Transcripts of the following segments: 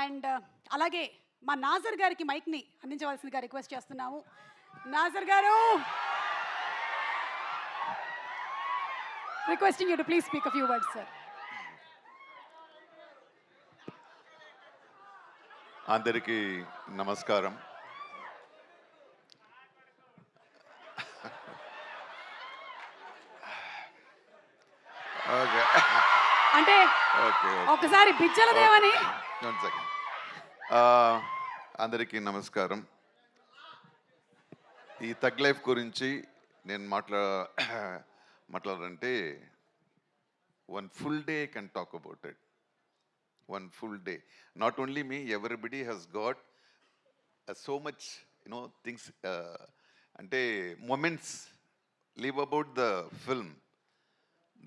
And అలాగే మా నాజర్ గారికి మైక్ని అందించవలసిందిగా రిక్వెస్ట్ చేస్తున్నాము. నాజర్ గారు, requesting you to please speak a few words sir. అందరికీ నమస్కారం. అంటే ఒకసారి బిచ్చలదేవని. అందరికీ నమస్కారం. ఈ థగ్ లైఫ్ గురించి నేను మాట్లాడాలంటే one full day I can talk about it. One full day. Not only me, everybody has got so much, things, ante moments live about the film.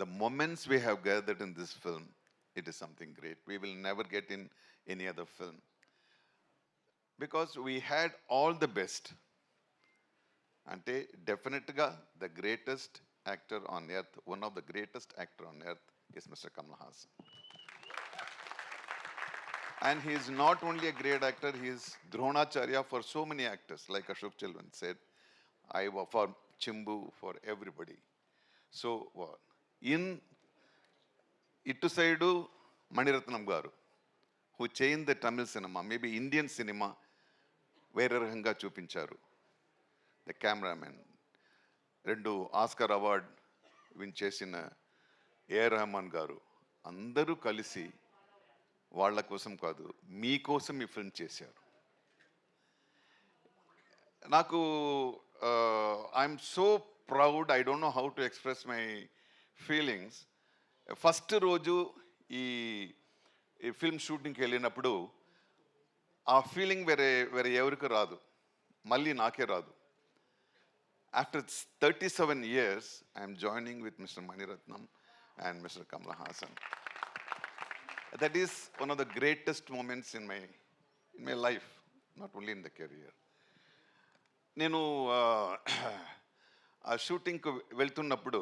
The moments we have gathered in this film, it is something great. We will never get in any other film. Because we had all the best. Ante definitely the greatest actor on earth, one of the greatest actor on earth is Mr. Kamal Haasan. And he is not only a great actor, he is Dronacharya for so many actors, like Ashok Chelvan said, for Chimbu, for everybody. So, in Ittu side, Maniratnam Garu, who changed the Tamil cinema, maybe Indian cinema, where Hanga Chupincharu, the cameraman, Rendu Oscar Award, win Chesina, A. Rahman Garu, Andaru Kalisi, వాళ్ళ కోసం కాదు, మీకోసం ఈ film చేశారు. నాకు I'm so proud, I don't know how to express my feelings. First రోజు ఈ film షూటింగ్కి వెళ్ళినప్పుడు ఆ ఫీలింగ్ వేరే ఎవరికి రాదు, మళ్ళీ నాకే రాదు. After 37 years I'm joining with mister Mani Ratnam and mister Kamal Haasan. That is one of the greatest moments in my life, not only in the career. నేను ఆ షూటింగ్కి వెళ్తున్నప్పుడు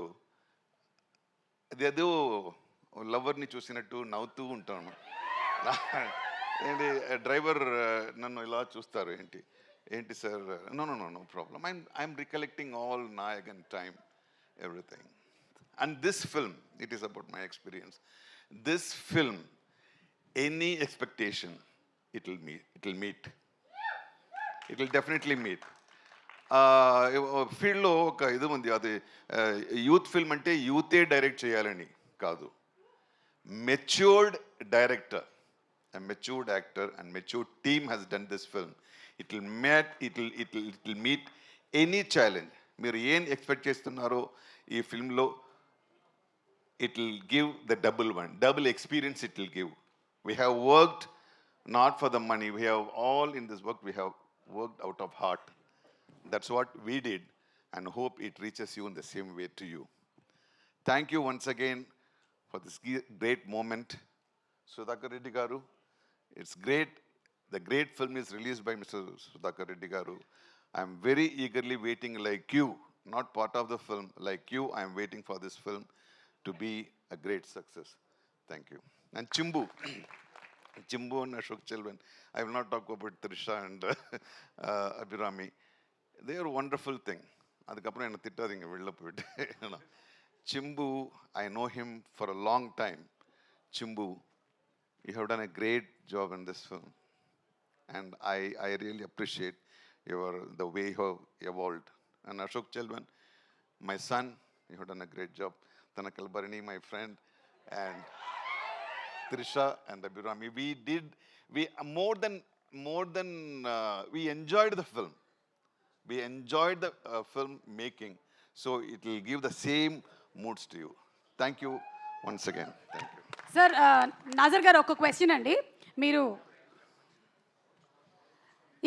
అదేదో లవర్ని చూసినట్టు నవ్వుతూ ఉంటాను. ఏంటి డ్రైవర్ నన్ను ఇలా చూస్తారు, ఏంటి sir, no problem, I'm recollecting all Nayakan time, everything. And this film, it is about my experience. This film, any expectation, it will meet. It will definitely meet. ఫీల్డ్లో ఒక ఇది ఉంది, అది యూత్ ఫిల్మ్ అంటే యూతే డైరెక్ట్ చేయాలని కాదు. Matured director, a matured actor and matured team has done this film. It will meet any challenge. మీరు ఏం ఎక్స్పెక్ట్ చేస్తున్నారో ఈ ఫిల్మ్లో it will give the double experience it will give. We have worked not for the money, we have all in this work, we have worked out of heart. That's what we did, and hope it reaches you in the same way to you. Thank you once again for this great moment. Sudhakar Reddy garu, it's great, the great film is released by Mr. Sudhakar Reddy garu. I am very eagerly waiting, like you, not part of the film, like you, I am waiting for this film to be a great success. Thank you. And Chimbu and Ashok Chelvan, I will not talk about Trisha and Abhirami. They are a wonderful thing. Adukapra enna thittadinga vella poidu. Chimbu, I know him for a long time. Chimbu, you have done a great job in this film, and I really appreciate the way you have evolved. And Ashok Chelvan, my son, you have done a great job. Tanakal Bharani, my friend, and Trisha and Abhirami, we enjoyed the film. We enjoyed the film making, so it will give the same moods to you. Thank you once again. Thank you. Sir, Nazar garu oka question andi. మీరు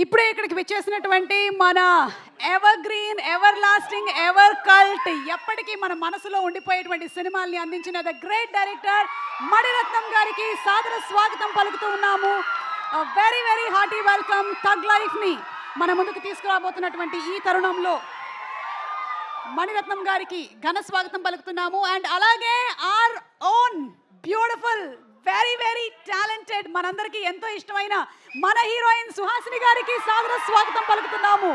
ఇప్పుడే ఇక్కడికి విచ్చేసినటువంటి మన ever green, ever lasting, ever cult, ఎప్పటికీ మన మనసులో ఉండిపోయేటువంటి సినిమాల్ని అందించిన ద గ్రేట్ డైరెక్టర్ మణిరత్నం గారికి సాదర స్వాగతం పలుకుతూ ఉన్నాము. Very very hearty welcome. Tug లైఫ్ని మన ముందుకు తీసుకురాబోతున్నటువంటి ఈ తరుణంలో మణిరత్నం గారికి ఘన స్వాగతం పలుకుతున్నాము. అండ్ అలాగే our own beautiful very very talented మనందరికీ ఎంతో ఇష్టమైన మన హీరోయిన్ సుహాసిని గారికి సాదర స్వాగతం పలుకుతున్నాము.